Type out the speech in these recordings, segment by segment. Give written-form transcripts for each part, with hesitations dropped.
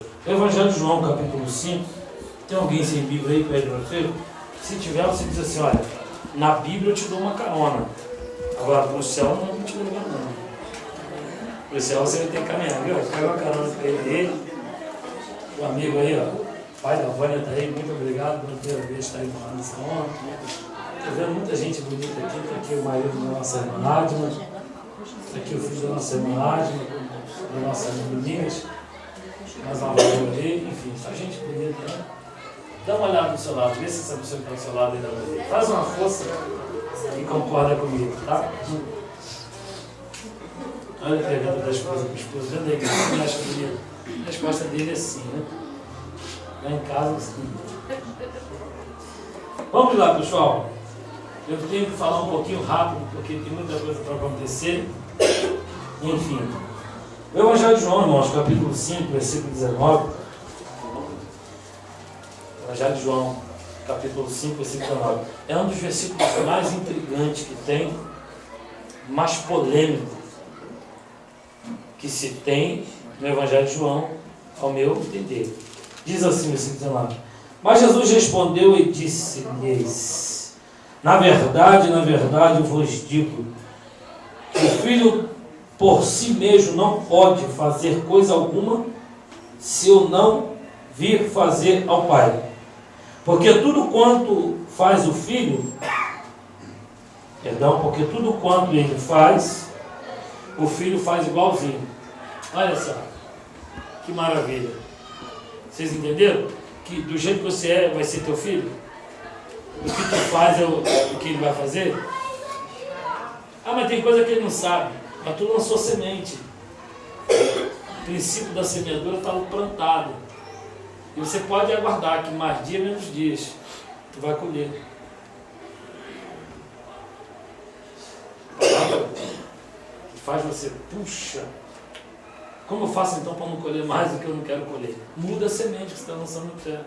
O Evangelho de João, capítulo 5, tem alguém sem Bíblia aí, pede para você? Se tiver, você diz assim, olha, na Bíblia eu te dou uma carona. Agora, para o céu não vou te levar, não. Para o céu você vai ter que caminhar, viu? Pega uma carona para ele. O amigo aí, ó, pai da Vânia está aí, muito obrigado pela primeira vez estar aí falando essa honra. Estou vendo muita gente bonita aqui, está aqui o marido da nossa irmã Adma, está aqui o filho da nossa irmã Adma, da nossa irmã Domingos. Mais uma vez ali, enfim, só gente bonita, né? Dá uma olhada do seu lado, vê se essa pessoa que está do seu lado ainda vai ver. Faz uma força e concorda comigo, tá? Olha a pergunta da esposa para o esposo, vendo aí que você acha bonito. A resposta dele é assim, né? Lá em casa, sim. Vamos lá, pessoal. Eu tenho que falar um pouquinho rápido, porque tem muita coisa para acontecer. Enfim. O Evangelho de João, irmãos, capítulo 5, versículo 19. Evangelho de João, capítulo 5, versículo 19. É um dos versículos mais intrigantes que tem, mais polêmico que se tem no Evangelho de João, ao meu entender. Diz assim, versículo 19. Mas Jesus respondeu e disse-lhes: na verdade, vos digo, que o Filho por si mesmo não pode fazer coisa alguma se eu não vir fazer ao Pai. Porque tudo quanto faz o Filho, porque tudo quanto ele faz, o Filho faz igualzinho. Olha só, que maravilha. Vocês entenderam? Que do jeito que você é, vai ser teu filho? O que tu faz é o que ele vai fazer? Ah, mas tem coisa que ele não sabe. Mas tu lançou semente. O princípio da semeadura está plantado. E você pode aguardar que mais dia, menos dias, tu vai colher. Que faz você, puxa, como eu faço então para não colher mais do que eu não quero colher? Muda a semente que você está lançando no terra.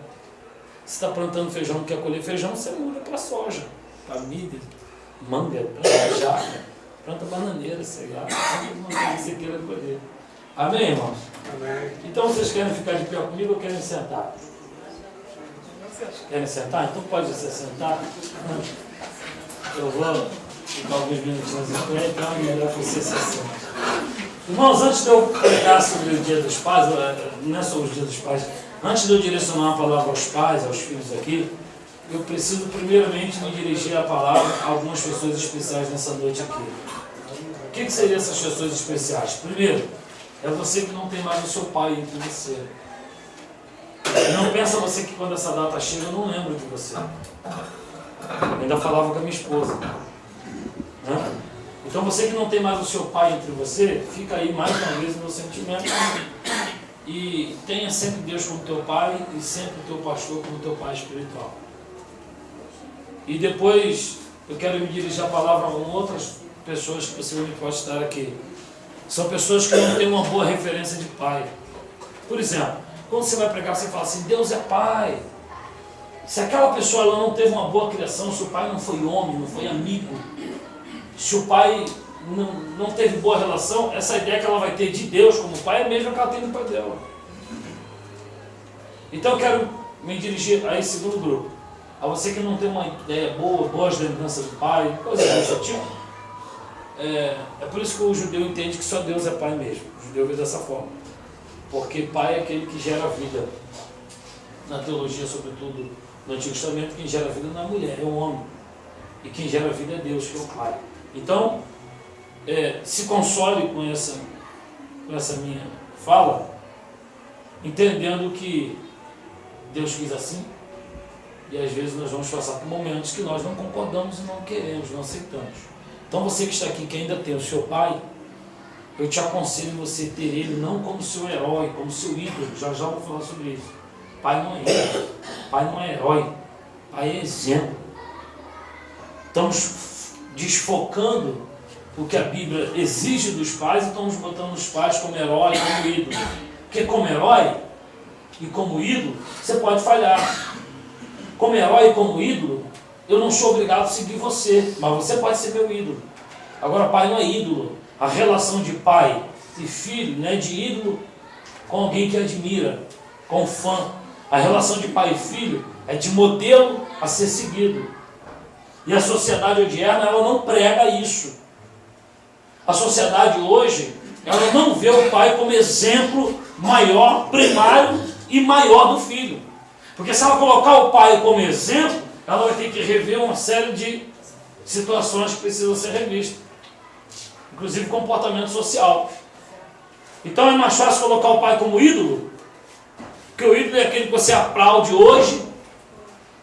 Se está plantando feijão, não quer colher feijão, você muda para soja, para milho, manga, para jaca. Planta bananeira, sei lá, alguma coisa que você queira colher. Amém, irmãos? Amém. Então vocês querem ficar de pé comigo ou querem sentar? Querem sentar? Então pode se sentar. Eu vou ficar alguns minutinhos em pé, então é melhor que você se sente. Irmãos, antes de eu pregar sobre o Dia dos Pais, não é só o Dia dos Pais, antes de eu direcionar a palavra aos pais, aos filhos aqui, eu preciso primeiramente me dirigir a palavra a algumas pessoas especiais nessa noite aqui. O que seriam essas pessoas especiais? Primeiro, é você que não tem mais o seu pai entre você. Não pensa você que quando essa data chega eu não lembro de você. Eu ainda falava com a minha esposa. Né? Então você que não tem mais o seu pai entre você, fica aí mais uma vez no meu sentimento. E tenha sempre Deus como teu pai e sempre o teu pastor como teu pai espiritual. E depois eu quero me dirigir a palavra a outras pessoas que possivelmente podem estar aqui. São pessoas que não têm uma boa referência de pai. Por exemplo, quando você vai pregar, você fala assim, Deus é pai. Se aquela pessoa ela não teve uma boa criação, se o pai não foi homem, não foi amigo, se o pai não teve boa relação, essa ideia que ela vai ter de Deus como pai é a mesma que ela tem do pai dela. Então eu quero me dirigir a esse segundo grupo. A você que não tem uma ideia boa, boas lembranças do pai, coisa desse tipo. É por isso que o judeu entende que só Deus é pai mesmo. O judeu vê dessa forma. Porque pai é aquele que gera vida. Na teologia, sobretudo no Antigo Testamento, quem gera vida não é a mulher, é o homem. E quem gera vida é Deus, que é o pai. Então, se console com essa minha fala, entendendo que Deus quis assim, e às vezes nós vamos passar por momentos que nós não concordamos e não queremos, não aceitamos. Então você que está aqui, que ainda tem o seu pai, eu te aconselho você ter ele não como seu herói, como seu ídolo. Já vou falar sobre isso. Pai não é ídolo, pai não é herói, pai é exemplo. Estamos desfocando o que a Bíblia exige dos pais e estamos botando os pais como herói e como ídolo. Porque como herói e como ídolo, você pode falhar. Como herói e como ídolo, eu não sou obrigado a seguir você, mas você pode ser meu ídolo. Agora, pai não é ídolo. A relação de pai e filho não é de ídolo com alguém que admira. com o fã. A relação de pai e filho é de modelo a ser seguido. E a sociedade odierna, ela não prega isso. A sociedade hoje, ela não vê o pai como exemplo maior, primário e maior do filho. Porque se ela colocar o pai como exemplo, ela vai ter que rever uma série de situações que precisam ser revistas. Inclusive comportamento social. Então é mais fácil colocar o pai como ídolo, porque o ídolo é aquele que você aplaude hoje,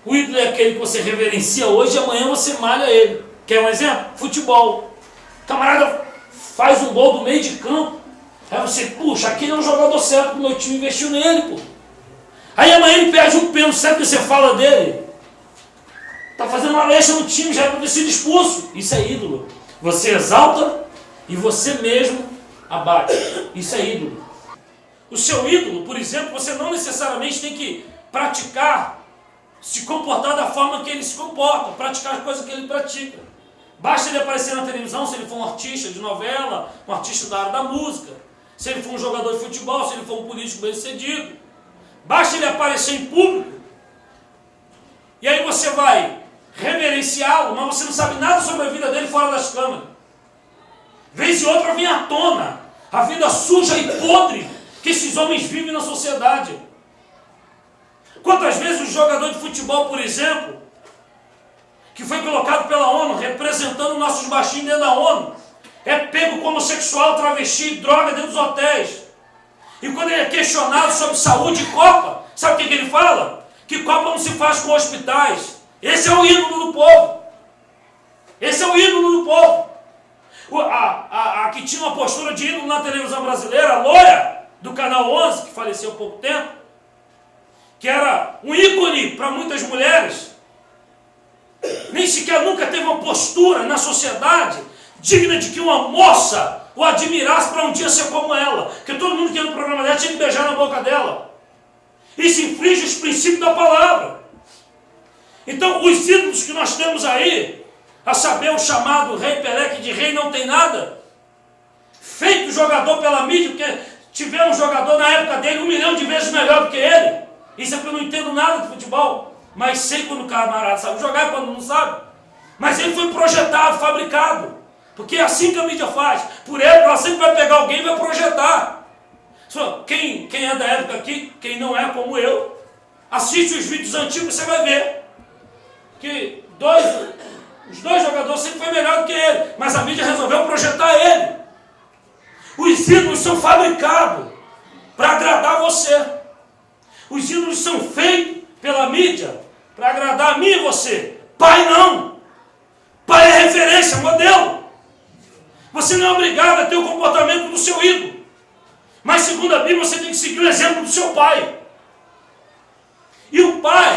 o ídolo é aquele que você reverencia hoje e amanhã você malha ele. Quer um exemplo? Futebol. O camarada faz um gol do meio de campo, aí você, puxa, aquele é um jogador certo, o meu time investiu nele, pô. Aí amanhã ele perde um pênalti, sabe o que você fala dele? Está fazendo uma lexa no time, já é sido expulso. Isso é ídolo. Você exalta e você mesmo abate. Isso é ídolo. O seu ídolo, por exemplo, você não necessariamente tem que praticar, se comportar da forma que ele se comporta, praticar as coisas que ele pratica. Basta ele aparecer na televisão, se ele for um artista de novela, um artista da área da música, se ele for um jogador de futebol, se ele for um político bem-sucedido. Basta ele aparecer em público, e aí você vai reverenciá-lo, mas você não sabe nada sobre a vida dele fora das câmeras. Vez e outra vem à tona a vida suja e podre que esses homens vivem na sociedade. Quantas vezes um jogador de futebol, por exemplo, que foi colocado pela ONU, representando nossos baixinhos dentro da ONU, é pego como homossexual, travesti e droga dentro dos hotéis. E quando ele é questionado sobre saúde e Copa, sabe o que ele fala? Que Copa não se faz com hospitais. Esse é o ídolo do povo. Esse é o ídolo do povo. A que tinha uma postura de ídolo na televisão brasileira, a loira do Canal 11, que faleceu há pouco tempo, que era um ícone para muitas mulheres, nem sequer nunca teve uma postura na sociedade digna de que uma moça o admirasse para um dia ser como ela. Porque todo mundo que ia no programa dela tinha que beijar na boca dela. Isso infringe os princípios da palavra. Então, os ídolos que nós temos aí, a saber, o chamado Rei Pelé, que de rei não tem nada, feito jogador pela mídia, porque tivemos um jogador na época dele 1 milhão de vezes melhor do que ele. Isso é porque eu não entendo nada de futebol, mas sei quando o camarada sabe jogar e quando não sabe. Mas ele foi projetado, fabricado, porque é assim que a mídia faz. Por ele, ela sempre vai pegar alguém e vai projetar. Quem é da época aqui, quem não é como eu, assiste os vídeos antigos, você vai ver que os dois jogadores sempre foi melhor do que ele, mas a mídia resolveu projetar ele. Os ídolos são fabricados para agradar você. Os ídolos são feitos pela mídia para agradar a mim e você. Pai não. Pai é referência, modelo. Você não é obrigado a ter o comportamento do seu ídolo. Mas segundo a Bíblia, você tem que seguir o exemplo do seu pai. E o pai,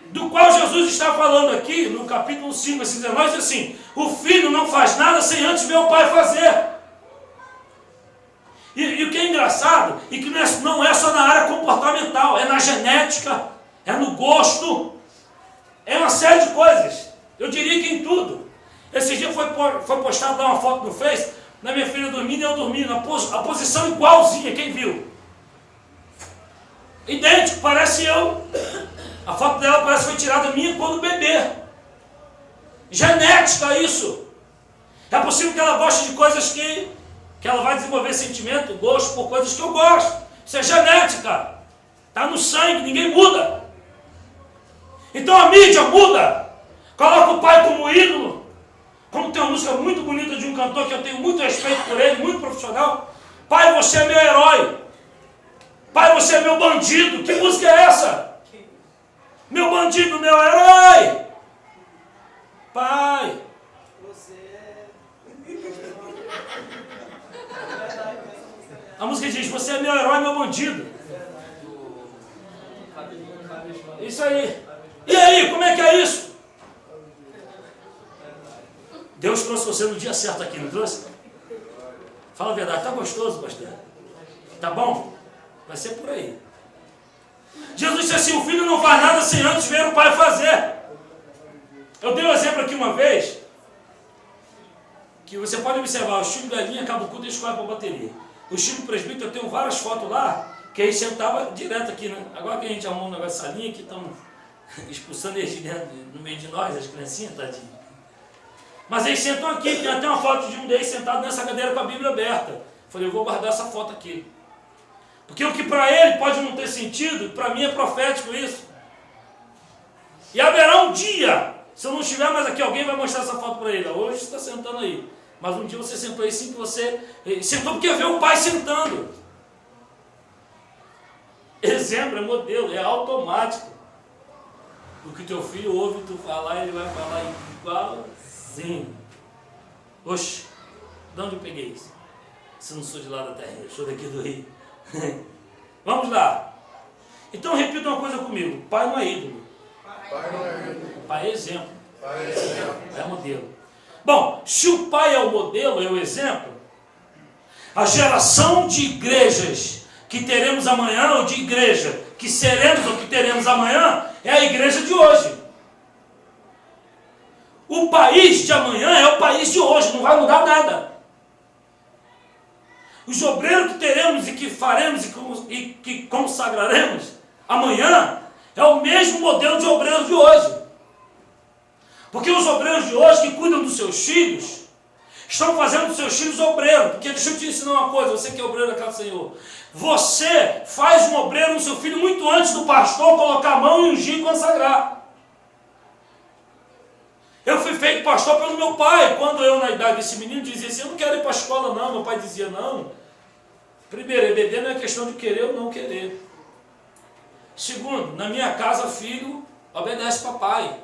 do qual Jesus está falando aqui, no capítulo 5, versículo 19, diz assim: o filho não faz nada sem antes ver o pai fazer. E o que é engraçado, e que não é só na área comportamental, é na genética, é no gosto, é uma série de coisas. Eu diria que em tudo. Esse dia foi postado lá uma foto no Face, da minha filha dormindo e eu dormindo, a posição igualzinha, quem viu? Idêntico, parece eu. A foto dela parece que foi tirada minha quando bebê. Genética isso. É possível que ela goste de coisas que ela vai desenvolver sentimento, gosto por coisas que eu gosto. Isso é genética. Está no sangue, ninguém muda. Então a mídia muda. Coloca o pai como ídolo. Como tem uma música muito bonita de um cantor que eu tenho muito respeito por ele, muito profissional. Pai, você é meu herói. Pai, você é meu bandido. Que música é essa? Meu bandido, meu herói. Pai. A música diz: você é meu herói, meu bandido. Isso aí. E aí, como é que é isso? Deus trouxe você no dia certo aqui, não trouxe? Fala a verdade, tá gostoso, pastor? Tá bom? Vai ser por aí. Jesus disse assim: o filho não faz nada sem antes ver o pai fazer. Eu dei um exemplo aqui uma vez, que você pode observar, o Chico Galinha acaba o culto e escolhe para a bateria. O Chico Presbítero, eu tenho várias fotos lá, Porque aí sentava direto aqui, né? Agora que a gente arrumou um negócio de salinha, que estão expulsando eles de dentro, no meio de nós, as criancinhas, tadinho. Mas eles sentam aqui, tem até uma foto de um deles sentado nessa cadeira com a Bíblia aberta. Falei, eu vou guardar essa foto aqui. Porque o que para ele pode não ter sentido, para mim é profético isso. E haverá um dia, se eu não estiver mais aqui, alguém vai mostrar essa foto para ele. Hoje você está sentando aí. Mas um dia você sentou aí sim que você... Sentou porque vê o pai sentando. Exemplo, é modelo, é automático. O que teu filho ouve tu falar, ele vai falar igualzinho. Oxe, de onde eu peguei isso? Se não sou de lá da terra, eu sou daqui do Rio. Vamos lá. Então repita uma coisa comigo. Pai não é ídolo. Pai é exemplo. É modelo. Bom, se o pai é o modelo, é o exemplo, a geração de igrejas que teremos amanhã, ou de igreja que seremos ou que teremos amanhã, é a igreja de hoje. O país de amanhã é o país de hoje, não vai mudar nada. Os obreiros que teremos e que faremos e que consagraremos amanhã é o mesmo modelo de obreiros de hoje. Porque os obreiros de hoje que cuidam dos seus filhos estão fazendo dos seus filhos obreiros. Porque deixa eu te ensinar uma coisa, você que é obreiro da casa do Senhor. Você faz um obreiro no seu filho muito antes do pastor colocar a mão e ungir e consagrar. Eu fui feito pastor pelo meu pai. Quando eu, na idade desse menino, dizia assim, eu não quero ir para a escola não. Meu pai dizia, não. Primeiro, EBD não é questão de querer ou não querer. Segundo, na minha casa, filho obedece papai.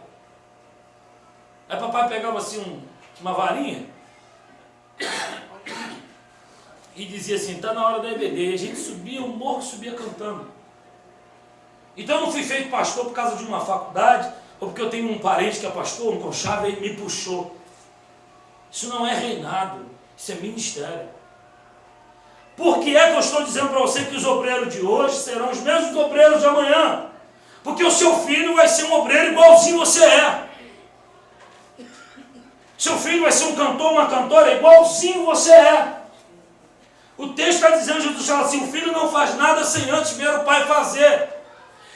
Aí papai pegava assim uma varinha e dizia assim, está na hora da EBD. A gente subia, o morro subia cantando. Então eu não fui feito pastor por causa de uma faculdade, ou porque eu tenho um parente que é pastor, um conchavo, e me puxou. Isso não é reinado, isso é ministério. Por que é que eu estou dizendo para você que os obreiros de hoje serão os mesmos obreiros de amanhã? Porque o seu filho vai ser um obreiro igualzinho você é. Seu filho vai ser um cantor, uma cantora igualzinho você é. O texto está dizendo, Jesus fala assim, o filho não faz nada sem antes ver o pai fazer.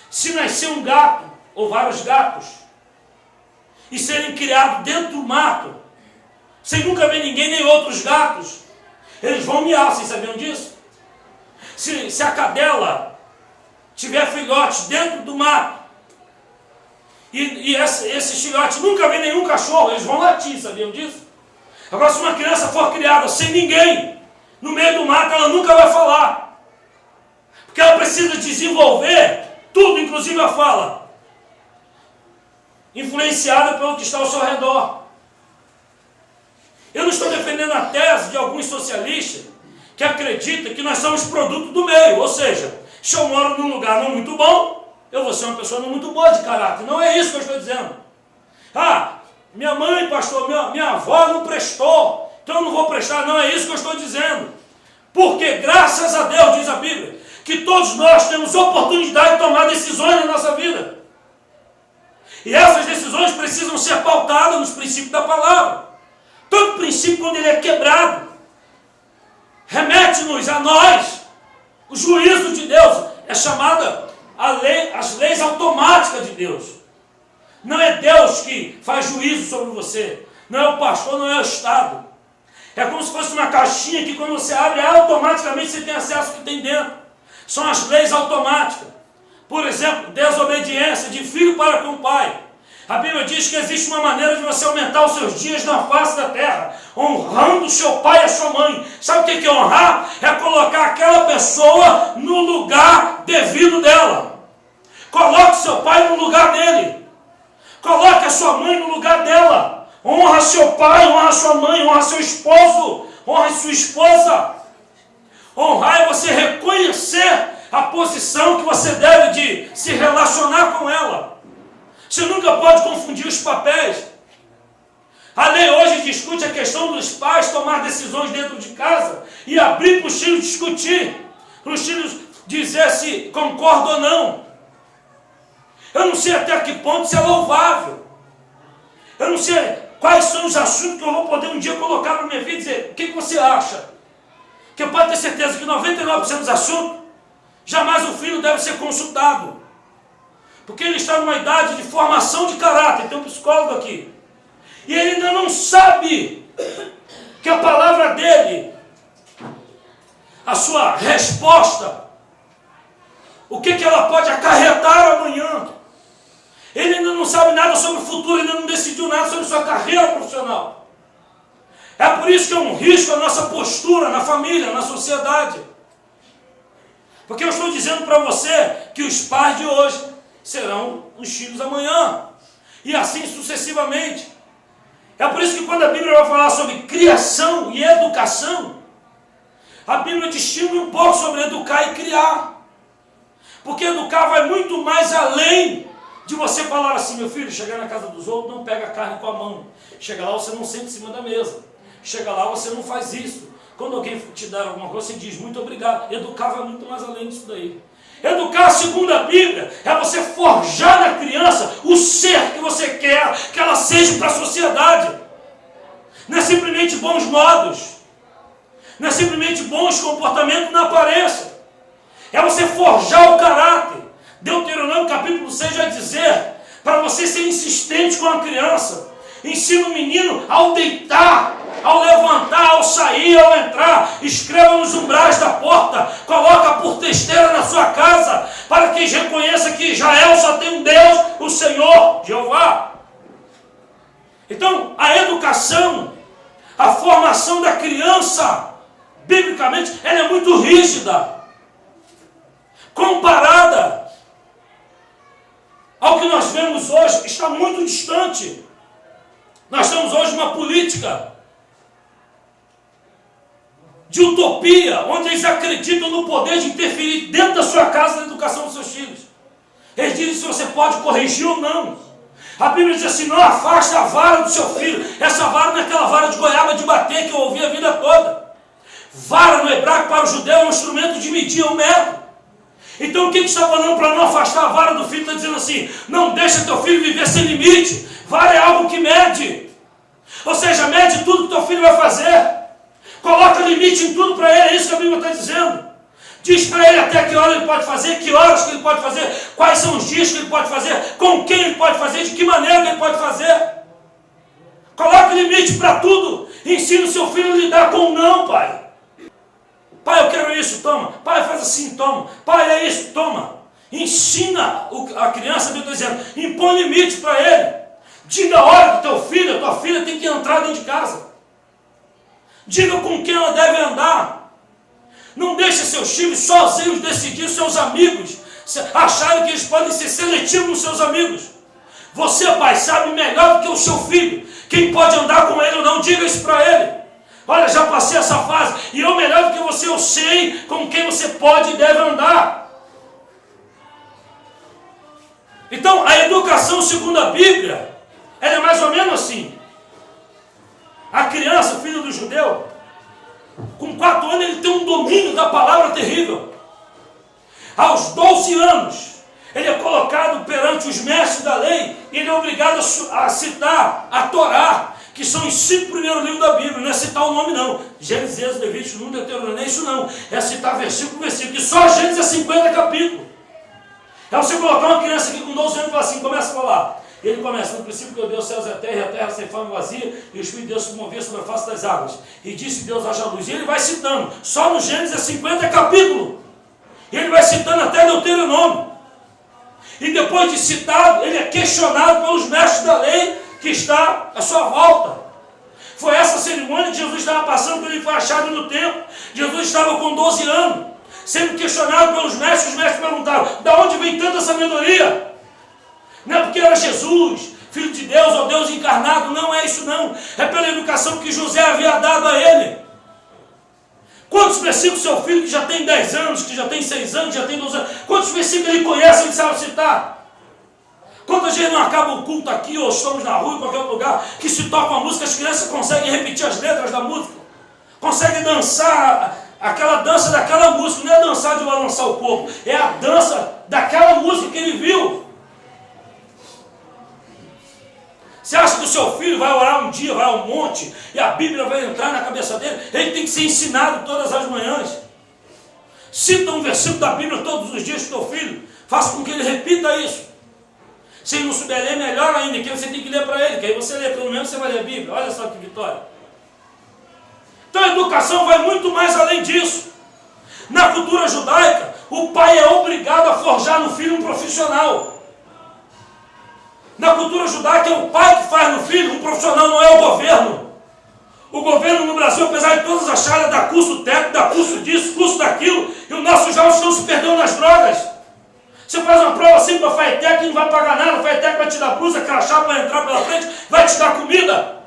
Se nascer um gato, ou vários gatos, e serem criados dentro do mato, sem nunca ver ninguém nem outros gatos, eles vão miar, vocês sabiam disso? Se a cadela tiver filhotes dentro do mato, e esses filhotes nunca vê nenhum cachorro, eles vão latir, sabiam disso? Agora, se uma criança for criada sem ninguém, no meio do mato, ela nunca vai falar. Porque ela precisa desenvolver tudo, inclusive a fala, influenciada pelo que está ao seu redor. Eu não estou defendendo a tese de alguns socialistas que acreditam que nós somos produto do meio. Ou seja, se eu moro num lugar não muito bom, eu vou ser uma pessoa não muito boa de caráter. Não é isso que eu estou dizendo. Ah, minha mãe, pastor, minha avó não prestou, então eu não vou prestar. Não é isso que eu estou dizendo. Porque, graças a Deus, diz a Bíblia, que todos nós temos oportunidade de tomar decisões na nossa vida. E essas decisões precisam ser pautadas nos princípios da palavra. Todo princípio, quando ele é quebrado, remete-nos a nós. O juízo de Deus é chamada as leis automáticas de Deus. Não é Deus que faz juízo sobre você. Não é o pastor, não é o Estado. É como se fosse uma caixinha que quando você abre, automaticamente você tem acesso ao que tem dentro. São as leis automáticas. Por exemplo, desobediência de filho para com o pai. A Bíblia diz que existe uma maneira de você aumentar os seus dias na face da terra, honrando seu pai e a sua mãe. Sabe o que é honrar? É colocar aquela pessoa no lugar devido dela. Coloque seu pai no lugar dele. Coloque a sua mãe no lugar dela. Honra seu pai, honra sua mãe, honra seu esposo, honra sua esposa. Honrar é você reconhecer a posição que você deve de se relacionar com ela. Você nunca pode confundir os papéis. A lei hoje discute a questão dos pais tomar decisões dentro de casa e abrir para os filhos discutir, para os filhos dizer se concordam ou não. Eu não sei até que ponto isso é louvável. Eu não sei quais são os assuntos que eu vou poder um dia colocar na minha vida e dizer, o que você acha? Porque pode ter certeza que 99% dos assuntos Jamais o filho deve ser consultado, porque ele está numa idade de formação de caráter. Tem um psicólogo aqui, e ele ainda não sabe que a palavra dele, a sua resposta, o que ela pode acarretar amanhã. Ele ainda não sabe nada sobre o futuro, ainda não decidiu nada sobre sua carreira profissional. É por isso que é um risco a nossa postura na família, na sociedade. Porque eu estou dizendo para você que os pais de hoje serão os filhos amanhã. E assim sucessivamente. É por isso que quando a Bíblia vai falar sobre criação e educação, a Bíblia distingue um pouco sobre educar e criar. Porque educar vai muito mais além de você falar assim: meu filho, chegar na casa dos outros, não pega a carne com a mão. Chega lá, você não senta em cima da mesa. Chega lá, você não faz isso. Quando alguém te dá alguma coisa, você diz muito obrigado. Educar vai muito mais além disso daí. Educar, segundo a Bíblia, é você forjar na criança o ser que você quer que ela seja para a sociedade. Não é simplesmente bons modos. Não é simplesmente bons comportamentos na aparência. É você forjar o caráter. Deuteronômio capítulo 6 vai dizer para você ser insistente com a criança. Ensina o menino ao deitar, ao levantar, ao sair, ao entrar. Escreva nos umbrais da porta. Coloca por testeira na sua casa, para que reconheça que Israel só tem um Deus, o Senhor, Jeová. Então, a educação, a formação da criança, biblicamente, ela é muito rígida. Comparada ao que nós vemos hoje, está muito distante. Nós temos hoje uma política de utopia, onde eles acreditam no poder de interferir dentro da sua casa na educação dos seus filhos. Eles dizem se você pode corrigir ou não. A Bíblia diz assim: não afasta a vara do seu filho. Essa vara não é aquela vara de goiaba de bater que eu ouvi a vida toda. Vara no hebraico para o judeu é um instrumento de medir, um metro. Então o que está falando para não afastar a vara do filho? Está dizendo assim: não deixa teu filho viver sem limite. Vara é algo que mede. Ou seja, mede tudo que teu filho vai fazer. Coloca limite em tudo para ele. É isso que a Bíblia está dizendo. Diz para ele até que hora ele pode fazer, que horas que ele pode fazer, quais são os dias que ele pode fazer, com quem ele pode fazer, de que maneira que ele pode fazer. Coloca limite para tudo. Ensina o seu filho a lidar com o não, pai. Pai, eu quero isso, toma. Pai, faz assim, toma. Pai, é isso, toma. Ensina a criança, eu estou dizendo, impõe limite para ele. Diga a hora que teu filho, a tua filha tem que entrar dentro de casa. Diga com quem ela deve andar. Não deixe seus filhos sozinhos decidir seus amigos, acharem que eles podem ser seletivos nos seus amigos. Você, pai, sabe melhor do que o seu filho quem pode andar com ele ou não. Diga isso para ele. Olha, já passei essa fase, e eu melhor do que você, eu sei com quem você pode e deve andar. Então, a educação segundo a Bíblia, ela é mais ou menos assim. A criança, o filho do judeu, com 4 anos ele tem um domínio da palavra terrível. Aos 12 anos, ele é colocado perante os mestres da lei, e ele é obrigado a citar a Torá, que são os 5 primeiros livros da Bíblia. Não é citar o nome não. Gênesis, Êxodo, Levítico, Número, Deuteronômio, não é isso não. É citar versículo por versículo. E só Gênesis é 50 capítulos. É você colocar uma criança aqui com 12 anos e falar assim, começa a falar. E ele começa: no princípio criou Deus os céus e a terra sem forma vazia, e o Espírito de Deus se movia sobre a face das águas. E disse Deus: haja luz. E ele vai citando. Só no Gênesis é 50 capítulos. E ele vai citando até Deuteronômio. E depois de citado, ele é questionado pelos mestres da lei que está à sua volta. Foi essa cerimônia que Jesus estava passando quando ele foi achado no templo. Jesus estava com 12 anos, sendo questionado pelos mestres. Os mestres perguntaram: de onde vem tanta sabedoria? Não é porque era Jesus, Filho de Deus ou Deus encarnado. Não é isso não. É pela educação que José havia dado a ele. Quantos versículos seu filho, que já tem 10 anos, que já tem 6 anos, que já tem 12 anos, quantos versículos ele conhece, ele sabe citar? Quantas vezes não acaba o culto aqui, ou estamos na rua, em qualquer outro lugar, que se toca uma música, as crianças conseguem repetir as letras da música, conseguem dançar aquela dança daquela música. Não é dançar de balançar o corpo, é a dança daquela música que ele viu. Você acha que o seu filho vai orar um dia, vai ao monte, e a Bíblia vai entrar na cabeça dele? Ele tem que ser ensinado todas as manhãs. Cita um versículo da Bíblia todos os dias para o teu filho. Faça com que ele repita isso. Se ele não souber ler, melhor ainda, que você tem que ler para ele, que aí você lê, pelo menos você vai ler a Bíblia. Olha só que vitória. Então a educação vai muito mais além disso. Na cultura judaica, o pai é obrigado a forjar no filho um profissional. Na cultura judaica é o pai que faz no filho um profissional, não é o governo. O governo no Brasil, apesar de todas as áreas, dá curso técnico, dá curso disso, curso daquilo, e os nossos jovens estão se perdendo nas drogas. Você faz uma prova assim para a FATEC e não vai pagar nada, a FATEC vai te dar blusa, crachá para entrar pela frente, vai te dar comida.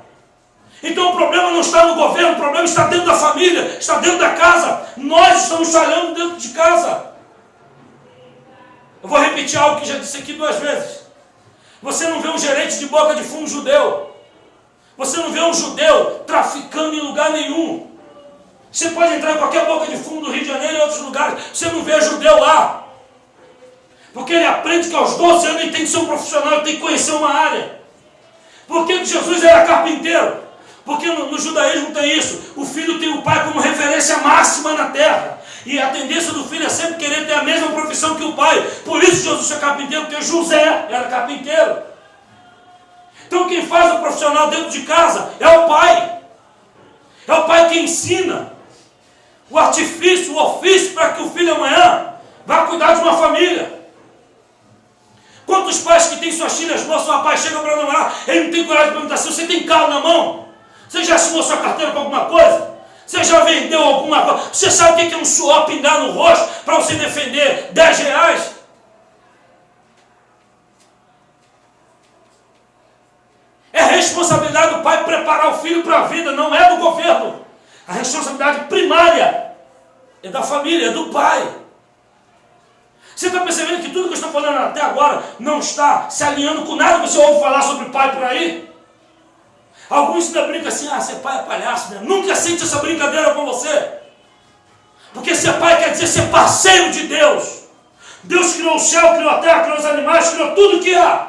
Então o problema não está no governo, o problema está dentro da família, está dentro da casa. Nós estamos falhando dentro de casa. Eu vou repetir algo que já disse aqui 2 vezes. Você não vê um gerente de boca de fumo judeu. Você não vê um judeu traficando em lugar nenhum. Você pode entrar em qualquer boca de fumo do Rio de Janeiro e outros lugares, você não vê judeu lá. Porque ele aprende que aos 12 anos ele tem que ser um profissional, ele tem que conhecer uma área. Por que Jesus era carpinteiro? Porque no judaísmo tem isso. O filho tem o pai como referência máxima na terra. E a tendência do filho é sempre querer ter a mesma profissão que o pai. Por isso Jesus é carpinteiro, porque José era carpinteiro. Então quem faz o profissional dentro de casa é o pai. É o pai que ensina o artifício, o ofício para que o filho amanhã vá cuidar de uma família. Quantos pais que têm suas filhas moças, o rapaz chega para namorar, ele não tem coragem de perguntar se você tem carro na mão? Você já assinou sua carteira para alguma coisa? Você já vendeu alguma coisa? Você sabe o que é um suor pingar no rosto para você defender 10 reais? É responsabilidade do pai preparar o filho para a vida, não é do governo. A responsabilidade primária é da família, é do pai. Você está percebendo que tudo que eu estou falando até agora não está se alinhando com nada que você ouve falar sobre pai por aí? Alguns ainda brincam assim, ser pai é palhaço, né? Nunca aceite essa brincadeira com você. Porque ser pai quer dizer ser parceiro de Deus. Deus criou o céu, criou a terra, criou os animais, criou tudo que há.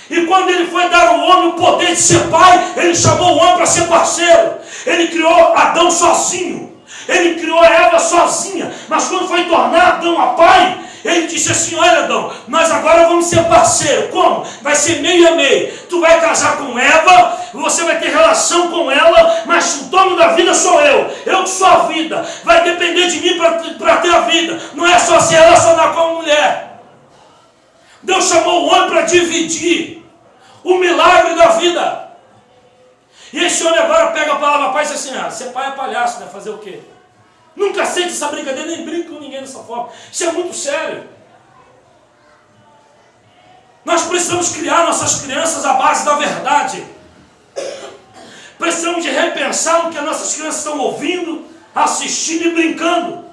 E quando ele foi dar ao homem o poder de ser pai, ele chamou o homem para ser parceiro. Ele criou Adão sozinho. Ele criou a Eva sozinha. Mas quando foi tornar Adão a pai, ele disse assim, olha Adão, nós agora vamos ser parceiro. Como? Vai ser meio a meio. Tu vai casar com Eva, você vai ter relação com ela, mas o dono da vida sou eu. Eu que sou a vida. Vai depender de mim para ter a vida. Não é só se relacionar com a mulher. Deus chamou o homem para dividir o milagre da vida. E esse homem agora pega a palavra pai e diz assim, ser pai é palhaço, né? Fazer o quê? Nunca aceite essa brincadeira, nem brinque com ninguém dessa forma. Isso é muito sério. Nós precisamos criar nossas crianças à base da verdade. Precisamos de repensar no que as nossas crianças estão ouvindo, assistindo e brincando.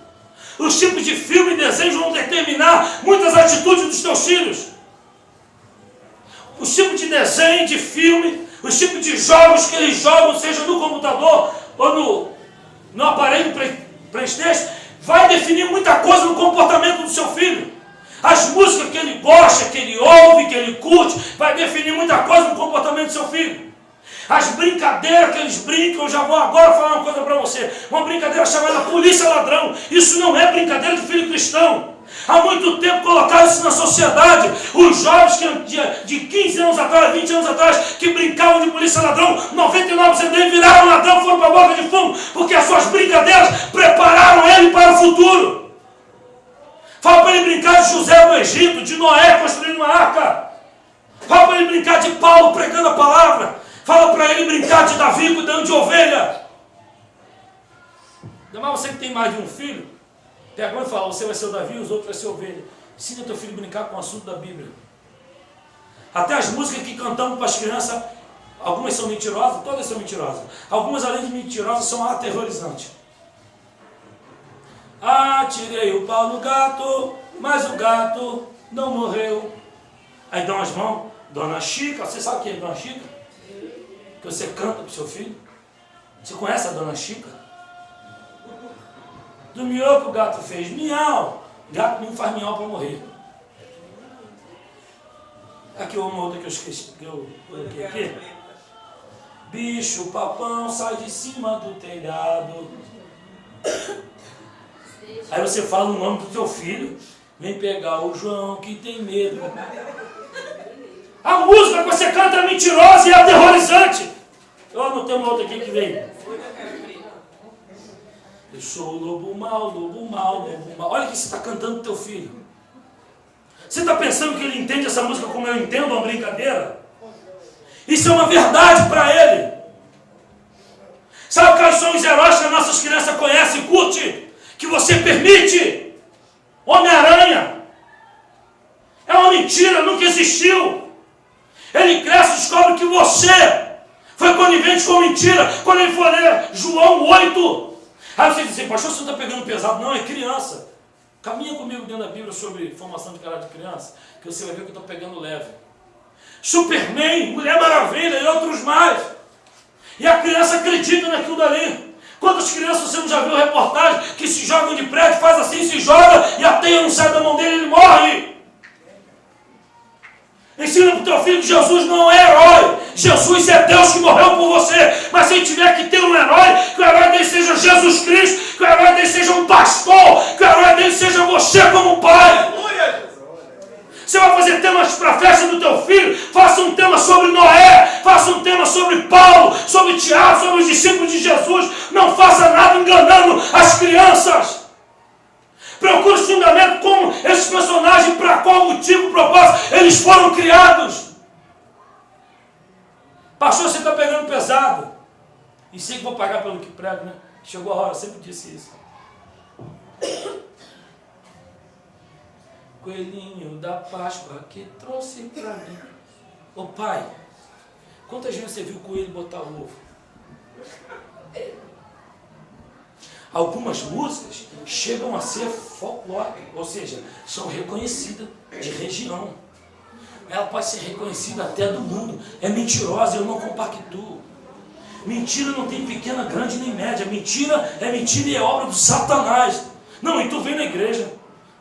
Os tipos de filme e desenho vão determinar muitas atitudes dos teus filhos. Os tipos de desenho, de filme, os tipos de jogos que eles jogam, seja no computador ou no aparelho PlayStation, vai definir muita coisa no comportamento do seu filho. As músicas que ele gosta, que ele ouve, que ele curte, vai definir muita coisa no comportamento do seu filho. As brincadeiras que eles brincam, eu já vou agora falar uma coisa para você. Uma brincadeira chamada polícia ladrão. Isso não é brincadeira de filho cristão. Há muito tempo colocaram isso na sociedade. Os jovens que de 15 anos atrás, 20 anos atrás, que brincavam de polícia ladrão, 99% deles viraram ladrão, foram para a boca de fumo, porque as suas brincadeiras prepararam ele para o futuro. Fala para ele brincar de José do Egito, de Noé construindo uma arca. Fala para ele brincar de Paulo pregando a palavra. Fala para ele brincar de Davi cuidando de ovelha. Ainda mais você que tem mais de um filho, pega e fala, você vai ser o Davi e os outros vai ser ovelha. Ensina teu filho a brincar com o assunto da Bíblia. Até as músicas que cantamos para as crianças, algumas são mentirosas, todas são mentirosas. Algumas, além de mentirosas, são aterrorizantes. Tirei o pau no gato, mas o gato não morreu. Aí dão as mãos, Dona Chica, você sabe quem é Dona Chica? Que você canta para o seu filho. Você conhece a Dona Chica? Do miou que o gato fez miau. Gato não faz miau para morrer. Aqui uma outra que eu esqueci, que eu coloquei aqui. Bicho papão sai de cima do telhado. Aí você fala o nome do teu filho, vem pegar o João que tem medo. A música que você canta é mentirosa e é aterrorizante. Eu anotei uma outra aqui que vem. Eu sou o lobo mau, lobo mau, lobo mau. Olha o que você está cantando pro teu filho. Você está pensando que ele entende essa música como eu entendo, uma brincadeira? Isso é uma verdade para ele. Sabe quais são os heróis que as nossas crianças conhecem e curtem? Que você permite? Homem-Aranha. É uma mentira, nunca existiu. Ele cresce e descobre que você foi conivente com mentira. Quando ele for ler João 8. Aí você diz assim, pastor, você não está pegando pesado. Não, é criança. Caminha comigo dentro da Bíblia sobre formação de caráter de criança, que você vai ver que eu estou pegando leve. Superman, Mulher Maravilha e outros mais. E a criança acredita naquilo dali. Quantas crianças você não já viu reportagem que se jogam de prédio, faz assim, se joga e a teia não sai da mão dele e ele morre? Ensina para o teu filho que Jesus não é herói. Jesus é Deus que morreu por você. Mas se tiver que ter um herói, que o herói dele seja Jesus Cristo, que o herói dele seja um pastor, que o herói dele seja você como pai. Você vai fazer temas para a festa do teu filho? Faça um tema sobre Noé, faça um tema sobre Paulo, sobre Tiago, sobre os discípulos de Jesus. Não faça nada enganando as crianças. Procure os fundamentos como esses personagens, para qual motivo, propósito, eles foram criados. Pastor, você está pegando pesado. E sei que vou pagar pelo que prego, né? Chegou a hora, eu sempre disse isso. Coelhinho da Páscoa que trouxe para mim. Ô pai, quantas vezes você viu o coelho botar ovo? Algumas músicas chegam a ser folclore, ou seja, são reconhecidas de região. Ela pode ser reconhecida até do mundo. É mentirosa, eu não compactuo. Mentira não tem pequena, grande nem média. Mentira e é obra do Satanás. Não, e tu vem na igreja,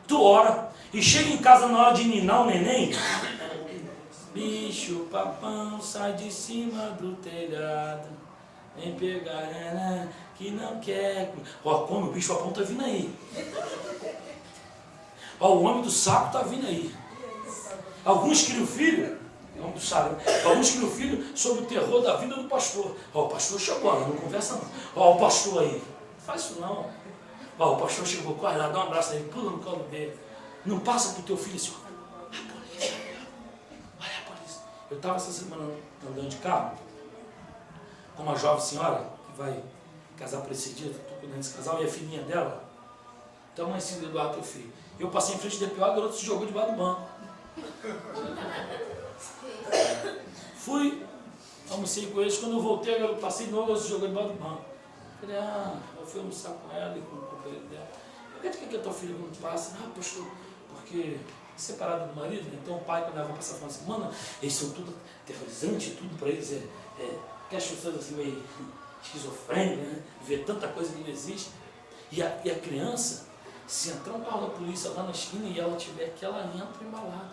tu ora, e chega em casa na hora de ninar o neném. Bicho papão sai de cima do telhado, vem pegar né, que não quer. Ó, como o bicho papão está vindo aí. Ó, o homem do saco está vindo aí. Alguns criam filho, alguns criam filho sobre o terror da vida do pastor. Ó, o pastor chegou, não conversa não. Ó, o pastor aí, não faz isso não. Ó, o pastor chegou, corre lá, dá um abraço aí, pula no colo dele. Não passa pro teu filho assim, a polícia, olha a polícia. Eu estava essa semana andando de carro com uma jovem senhora que vai casar por esse dia, estou cuidando desse casal, e a filhinha dela, então mãe assim, Eduardo, teu filho. Eu passei em frente do DPO, a garota se jogou debaixo do banco. Fui, almocei com eles, quando eu voltei, eu passei de novo, ela se jogou debaixo do banco. Falei, eu fui almoçar com ela e com o companheiro dela. Por que a tua filha não passa? Pastor, porque separada do marido, né? Então o pai, quando ela vai passar a semana, eles são tudo terrorizantes, tudo para eles que as pessoas assim meio esquizofrênicas, né? Vê tanta coisa que não existe. E a criança, se entrar um carro da polícia lá na esquina e ela tiver que ela entra embalada.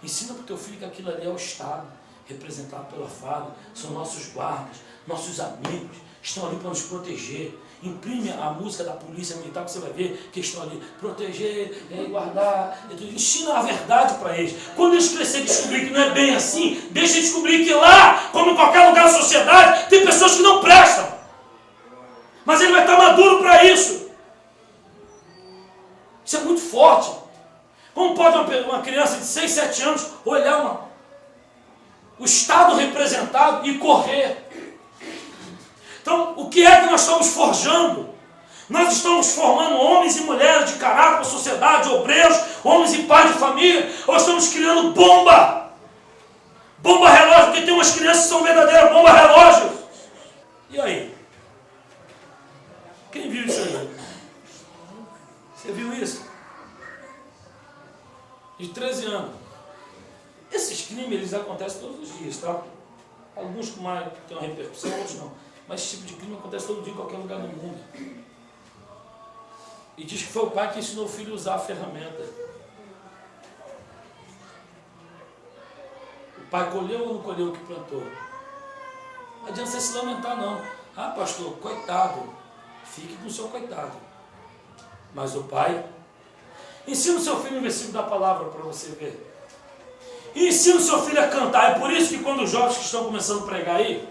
Ensina para o teu filho que aquilo ali é o Estado, representado pela FADO, são nossos guardas, nossos amigos, estão ali para nos proteger. Imprime a música da polícia militar que você vai ver que estão ali, proteger, guardar, ensina a verdade para eles. Quando eles crescerem e descobrir que não é bem assim, deixa eles descobrir que lá, como em qualquer lugar da sociedade, tem pessoas que não prestam. Mas ele vai estar maduro para isso. Isso é muito forte. Como pode uma criança de 6, 7 anos olhar o Estado representado e correr? Então, o que é que nós estamos forjando? Nós estamos formando homens e mulheres de caráter para a sociedade, obreiros, homens e pais de família, ou estamos criando bomba? Bomba relógio, porque tem umas crianças que são verdadeiras bomba relógio. E aí? Quem viu isso aí? Você viu isso? De 13 anos. Esses crimes, eles acontecem todos os dias, tá? Alguns com mais tem uma repercussão, outros não. Mas esse tipo de crime acontece todo dia em qualquer lugar do mundo. E diz que foi o pai que ensinou o filho a usar a ferramenta. O pai colheu ou não colheu o que plantou? Não adianta você se lamentar não. Pastor, coitado. Fique com o seu coitado. Mas o pai, ensina o seu filho um versículo da palavra para você ver. E ensina o seu filho a cantar. É por isso que quando os jovens que estão começando a pregar aí,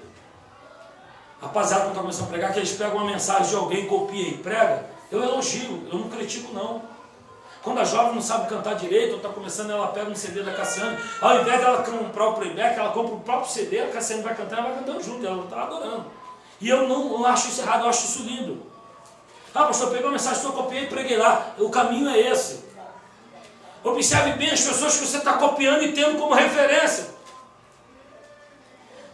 rapaziada que está começando a pregar, que eles pegam uma mensagem de alguém, copia e prega, eu elogio, eu não critico não. Quando a jovem não sabe cantar direito, ou está começando, ela pega um CD da Cassiane, ao invés dela comprar o playback, ela compra o próprio CD, a Cassiane vai cantar, ela vai cantando junto, ela está adorando. E eu não acho isso errado, eu acho isso lindo. Ah, pastor, eu peguei uma mensagem, eu copiei e preguei lá. O caminho é esse. Observe bem as pessoas que você está copiando e tendo como referência.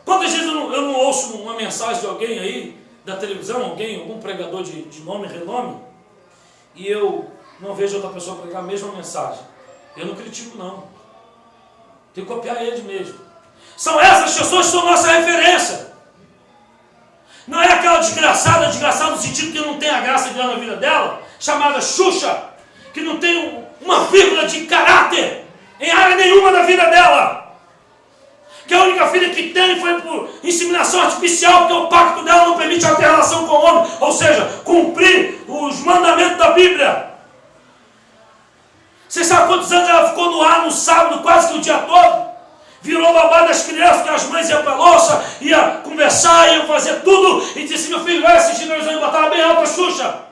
Quantas vezes eu não ouço uma mensagem de alguém aí, da televisão, algum pregador de nome e renome, e eu não vejo outra pessoa pregar a mesma mensagem. Eu não critico não. Tem que copiar eles mesmo. São essas pessoas que são nossa referência. Não é aquela desgraçada no sentido que não tem a graça de Deus na vida dela, chamada Xuxa, que não tem uma vírgula de caráter em área nenhuma da vida dela. Que a única filha que tem foi por inseminação artificial, porque o pacto dela não permite ela ter relação com o homem, ou seja, cumprir os mandamentos da Bíblia. Você sabe quantos anos ela ficou no ar no sábado, quase que o dia todo? Virou babá das crianças, que as mães iam para a louça, iam conversar, iam fazer tudo, e disse: meu filho, vai assistir televisão e botava bem alta a Xuxa.